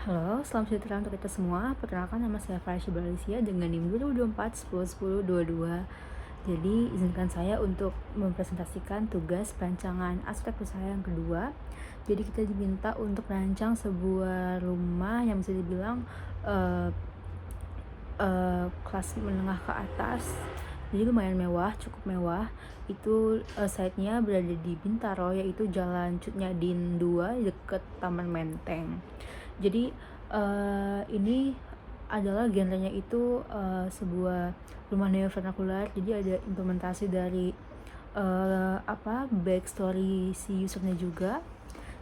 Halo, selamat sejahtera untuk kita semua. Perkenalkan, nama saya Farisya Beralicia dengan NIM 2024 10 10 22. Jadi, izinkan saya untuk mempresentasikan tugas perancangan aspek usaha yang kedua. Jadi, kita diminta untuk merancang sebuah rumah yang bisa dibilang uh, kelas menengah ke atas. Jadi lumayan mewah, cukup mewah. Itu site-nya berada di Bintaro, yaitu Jalan Cut Nyadin 2 deket Taman Menteng. Jadi ini adalah genrenya itu sebuah rumah neo vernakular. Jadi ada implementasi dari backstory si usernya juga.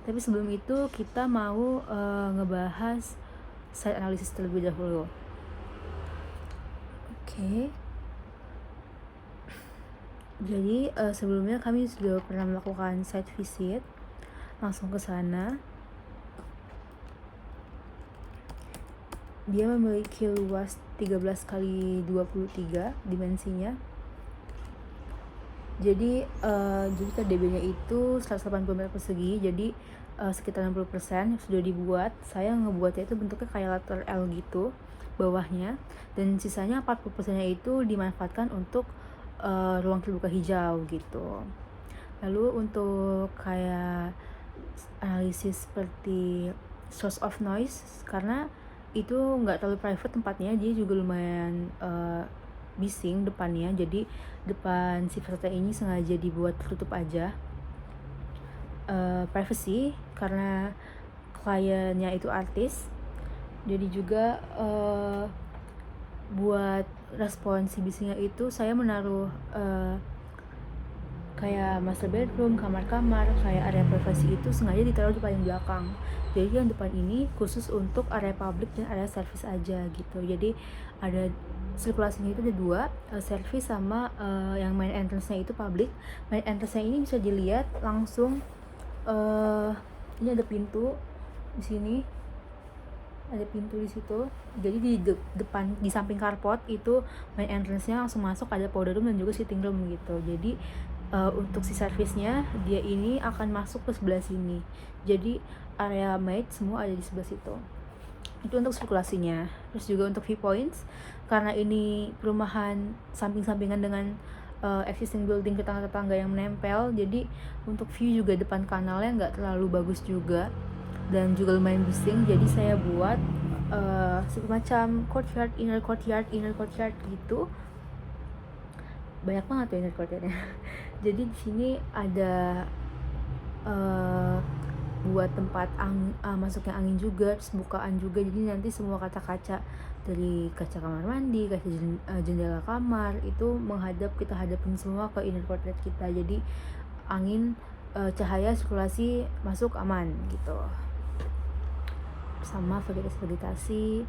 Tapi sebelum itu kita mau ngebahas site analysis terlebih dahulu. Oke. Jadi sebelumnya kami sudah pernah melakukan site visit langsung ke sana. Dia memiliki luas 13 kali 23 dimensinya. Jadi KDB-nya itu 180 meter persegi. Jadi sekitar 60% sudah dibuat. Saya ngebuatnya itu bentuknya kayak letter L gitu bawahnya, dan sisanya 40%-nya itu dimanfaatkan untuk ruang terbuka hijau gitu. Lalu untuk kayak analisis seperti source of noise, karena itu nggak terlalu private tempatnya, dia juga lumayan bising depannya. Jadi depan si peserta ini sengaja dibuat tertutup aja, privacy, karena kliennya itu artis. Jadi juga buat respon si bisingnya itu saya menaruh kayak master bedroom, kamar-kamar, kayak area privasi itu sengaja ditaruh di paling belakang. Jadi yang depan ini khusus untuk area publik dan area service aja gitu. Jadi ada sirkulasinya itu ada dua, service sama yang main entrance-nya itu public. Main entrance-nya ini bisa dilihat langsung, ini ada pintu di sini, ada pintu di situ. Jadi di depan, di samping carport itu main entrance-nya langsung masuk, ada powder room dan juga sitting room gitu. Jadi untuk si service-nya dia ini akan masuk ke sebelah sini. Jadi area maid semua ada di sebelah situ. Itu untuk sirkulasinya. Terus juga untuk viewpoints, karena ini perumahan samping-sampingan dengan existing building, tetangga-tetangga yang menempel, jadi untuk view juga depan kanalnya nggak terlalu bagus juga dan juga lumayan bising. Jadi saya buat semacam courtyard, inner courtyard gitu. Banyak banget tuh inner courtyardnya. Jadi di sini ada buat tempat masuknya angin juga, terus bukaan juga. Jadi nanti semua kaca-kaca, dari kaca kamar mandi, kaca jendela kamar itu menghadap, kita hadapin semua ke inner courtyard kita. Jadi angin, cahaya, sirkulasi masuk aman gitu. Sama vegetasi.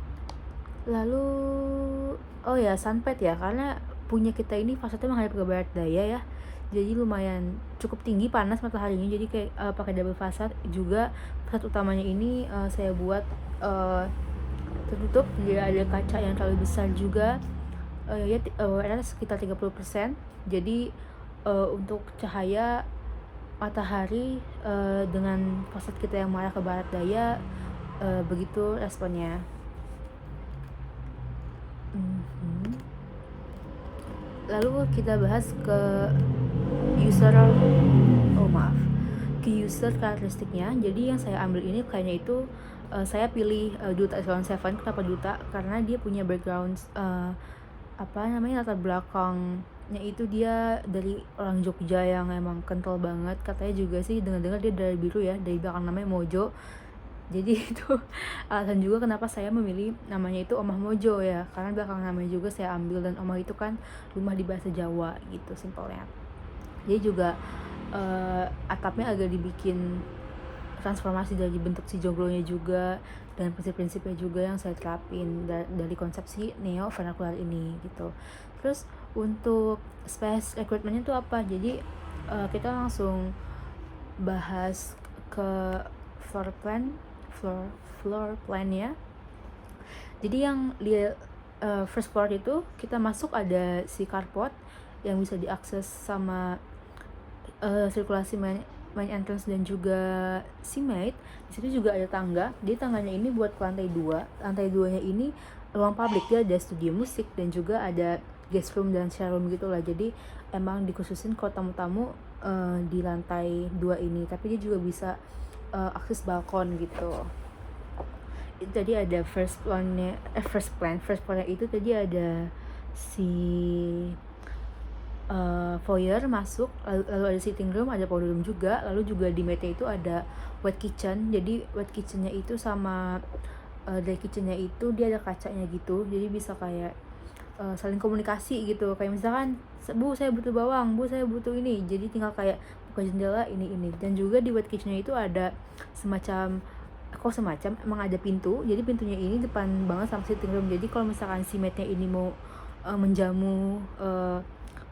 Lalu sunpad ya, karena punya kita ini fasadnya menghadap ke barat daya ya. Jadi lumayan cukup tinggi panas mataharinya. Jadi kayak pakai double fasad juga. Fasad utamanya ini saya buat tertutup, dia ada kaca yang terlalu besar juga. Ada sekitar 30%. Jadi untuk cahaya matahari dengan fasad kita yang mengarah ke barat daya, begitu responnya. Lalu kita bahas ke user karakteristiknya. Jadi yang saya ambil ini kayaknya itu saya pilih Duta Echelon 7. Kenapa Duta? Karena dia punya background latar belakangnya itu dia dari orang Jogja yang emang kental banget. Katanya juga sih dengar-dengar dia dari biru ya, dari belakang namanya Mojo. Jadi itu alasan juga kenapa saya memilih namanya itu Omah Mojo ya, karena belakang namanya juga saya ambil, dan Omah itu kan rumah di bahasa Jawa gitu simpelnya. Jadi juga atapnya agak dibikin transformasi dari bentuk si joglonya juga, dan prinsip-prinsipnya juga yang saya terapin dari konsepsi neo vernacular ini gitu. Terus untuk space recruitment-nya itu apa? Jadi kita langsung bahas ke floor plan-nya. Jadi yang di first floor itu kita masuk ada si carport yang bisa diakses sama sirkulasi main entrance dan juga seamate. Di situ juga ada tangga. Jadi tangganya ini buat ke lantai 2. Lantai 2-nya ini ruang publik, dia ada studio musik dan juga ada guest room dan share room gitulah. Jadi emang dikhususin kalau tamu-tamu di lantai 2 ini, tapi dia juga bisa akses balkon gitu. Tadi ada first plan-nya itu tadi ada si foyer masuk, lalu ada sitting room, ada powder room juga, lalu juga di mate itu ada wet kitchen. Jadi wet kitchennya itu sama dry kitchennya itu dia ada kacanya gitu, jadi bisa kayak saling komunikasi gitu. Kayak misalkan, bu saya butuh bawang, bu saya butuh ini, jadi tinggal kayak buka jendela ini. Dan juga di wet kitchennya itu ada emang ada pintu, jadi pintunya ini depan banget sama sitting room. Jadi kalau misalkan si mate-nya ini mau menjamu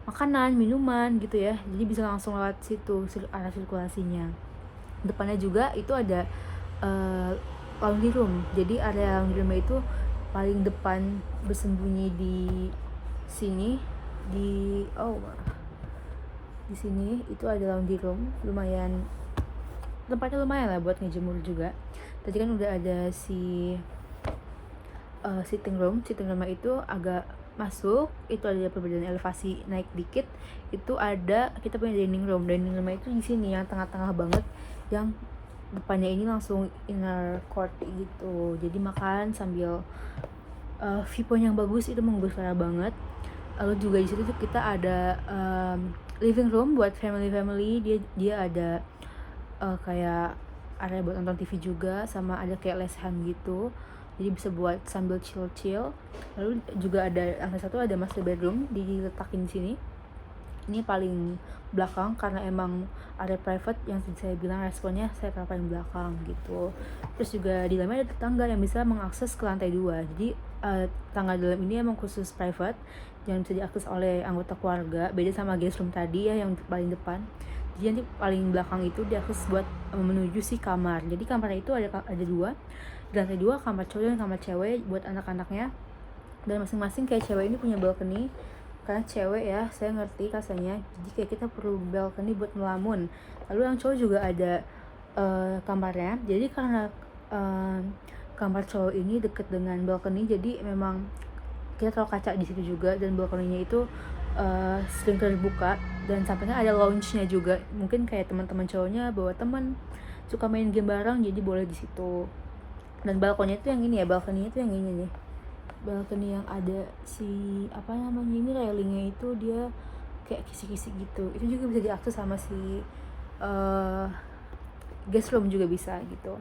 makanan, minuman gitu ya, jadi bisa langsung lewat situ arah sirkulasinya. Depannya juga itu ada laundry room. Jadi area laundry room itu paling depan, bersembunyi di sini, di sini itu ada laundry room. Tempatnya lumayan lah buat ngejemur juga. Tadi kan udah ada si sitting room itu agak masuk, itu ada perbedaan elevasi naik dikit, itu ada kita punya dining room itu di sini yang tengah-tengah banget, yang depannya ini langsung inner court gitu. Jadi makan sambil viewpoint yang bagus, itu menggugah selera banget. Lalu juga di situ tuh kita ada living room buat family, dia ada kayak area buat nonton TV juga, sama ada kayak lesehan gitu, jadi bisa buat sambil chill. Lalu juga ada lantai 1 ada master bedroom diletakin di sini. Ini paling belakang karena emang area private, yang saya bilang responnya saya taruh paling belakang gitu. Terus juga di dalamnya ada tangga yang bisa mengakses ke lantai 2. Jadi tangga dalam ini emang khusus private, jangan bisa diakses oleh anggota keluarga. Beda sama guest room tadi ya yang paling depan. Jadi nanti paling belakang itu diakses buat menuju si kamar. Jadi kamarnya itu ada 2. Di lantai 2 kamar cowok dan kamar cewek buat anak-anaknya. Dan masing-masing kayak cewek ini punya balkoni, karena cewek ya, saya ngerti rasanya. Jadi kayak kita perlu balkoni buat melamun. Lalu yang cowok juga ada kamarnya. Jadi karena kamar cowok ini deket dengan balkoni, jadi memang kita taruh kaca di situ juga, dan balkoninya itu sering terbuka, dan sampingnya ada lounge-nya juga. Mungkin kayak teman-teman cowoknya bawa teman suka main game bareng, jadi boleh di situ. Dan balkonnya itu yang ini ya, balkoninya itu yang ini nih, balkoni yang ada si ini railingnya itu dia kayak kisi-kisi gitu. Itu juga bisa diakses sama si guest room juga bisa gitu.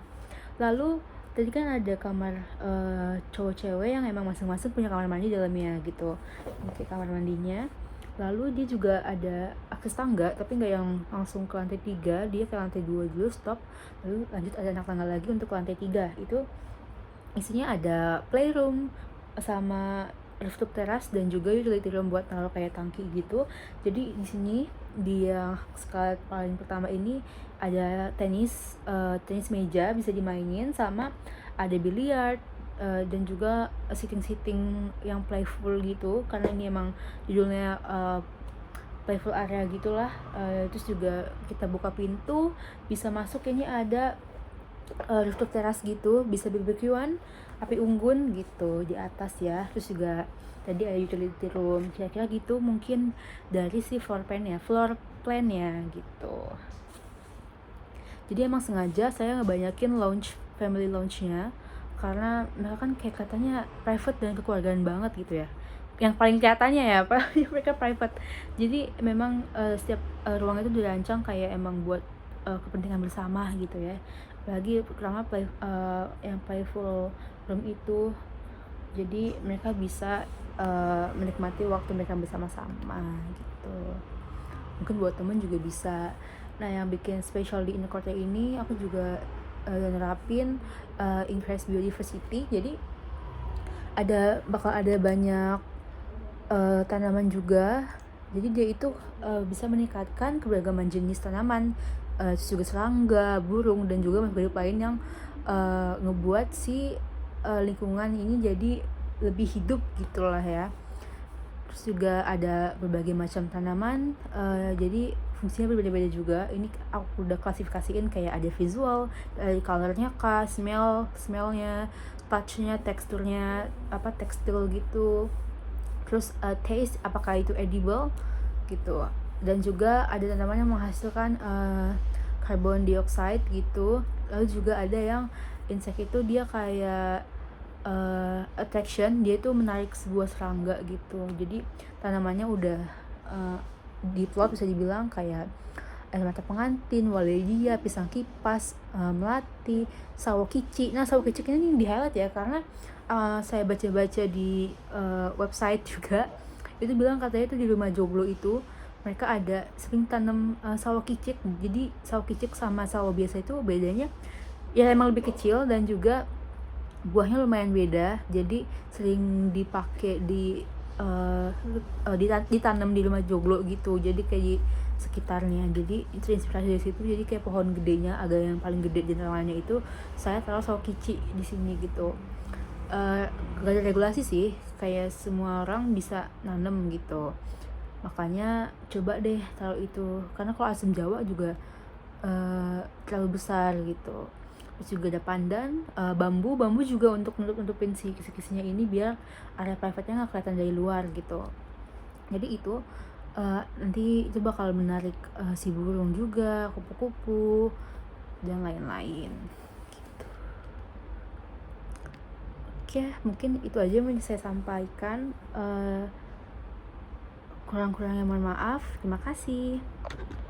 Lalu tadi kan ada kamar cowok cewek yang emang masing-masing punya kamar mandi dalamnya gitu, kayak kamar mandinya. Lalu dia juga ada akses tangga, tapi nggak yang langsung ke lantai 3, dia ke lantai 2 dulu stop, lalu lanjut ada anak tangga lagi untuk ke lantai 3. Itu isinya ada playroom sama rooftop teras, dan juga utility room buat naruh kayak tangki gitu. Jadi di sini di yang skala paling pertama ini ada tenis meja bisa dimainin, sama ada biliar, dan juga sitting yang playful gitu, karena ini emang judulnya playful area gitulah. Terus juga kita buka pintu bisa masuk, ini ada rooftop teras gitu, bisa barbekyuan, api unggun gitu di atas ya. Terus juga tadi ada utility room, kira-kira gitu mungkin dari si floor plan nya gitu. Jadi emang sengaja saya ngebanyakin family lounge-nya, karena mereka kan kayak katanya private dan kekeluargaan banget gitu ya, yang paling kelihatannya ya mereka private. Jadi memang setiap ruang itu dirancang kayak emang buat kepentingan bersama gitu ya. Apalagi terutama yang playful room itu, jadi mereka bisa menikmati waktu mereka bersama-sama gitu. Mungkin buat temen juga bisa. Nah, yang bikin special di inner court ini, aku juga nerapin increase biodiversity. Jadi bakal ada banyak tanaman juga. Jadi dia itu bisa meningkatkan keberagaman jenis tanaman, juga serangga, burung, dan juga makhluk lain yang ngebuat si lingkungan ini jadi lebih hidup gitulah ya. Terus juga ada berbagai macam tanaman, jadi fungsinya berbeda-beda juga. Ini aku udah klasifikasiin kayak ada visual, dari colornya kah, smellnya, touchnya, teksturnya apa tekstil gitu, terus taste apakah itu edible gitu, dan juga ada tanaman yang menghasilkan carbon dioxide gitu. Lalu juga ada yang insect itu dia kayak attraction, dia itu menarik sebuah serangga gitu. Jadi tanamannya udah diplot bisa dibilang kayak air mata pengantin, waledia, pisang kipas, melati, sawo kici. Nah, sawo kici ini di highlight ya karena saya baca-baca di website juga itu bilang katanya itu di rumah joglo itu mereka ada sering tanam sawo kicik. Jadi sawo kicik sama sawo biasa itu bedanya ya emang lebih kecil dan juga buahnya lumayan beda. Jadi sering dipakai ditanam di rumah joglo gitu, jadi kayak di sekitarnya. Jadi itu inspirasi dari situ, jadi kayak pohon gedenya agak yang paling gede di antaranya itu saya taruh sawo kici di sini gitu. Gak ada regulasi sih, kayak semua orang bisa nanam gitu, makanya coba deh taruh itu. Karena kalau asam jawa juga terlalu besar gitu. Terus juga ada pandan, bambu juga untuk nutupin si kisi-kisinya ini biar area private-nya nggak kelihatan dari luar gitu. Jadi itu nanti itu bakal menarik si burung juga, kupu-kupu dan lain-lain. Oke, mungkin itu aja yang bisa saya sampaikan. Kurang-kurangnya mohon maaf. Terima kasih.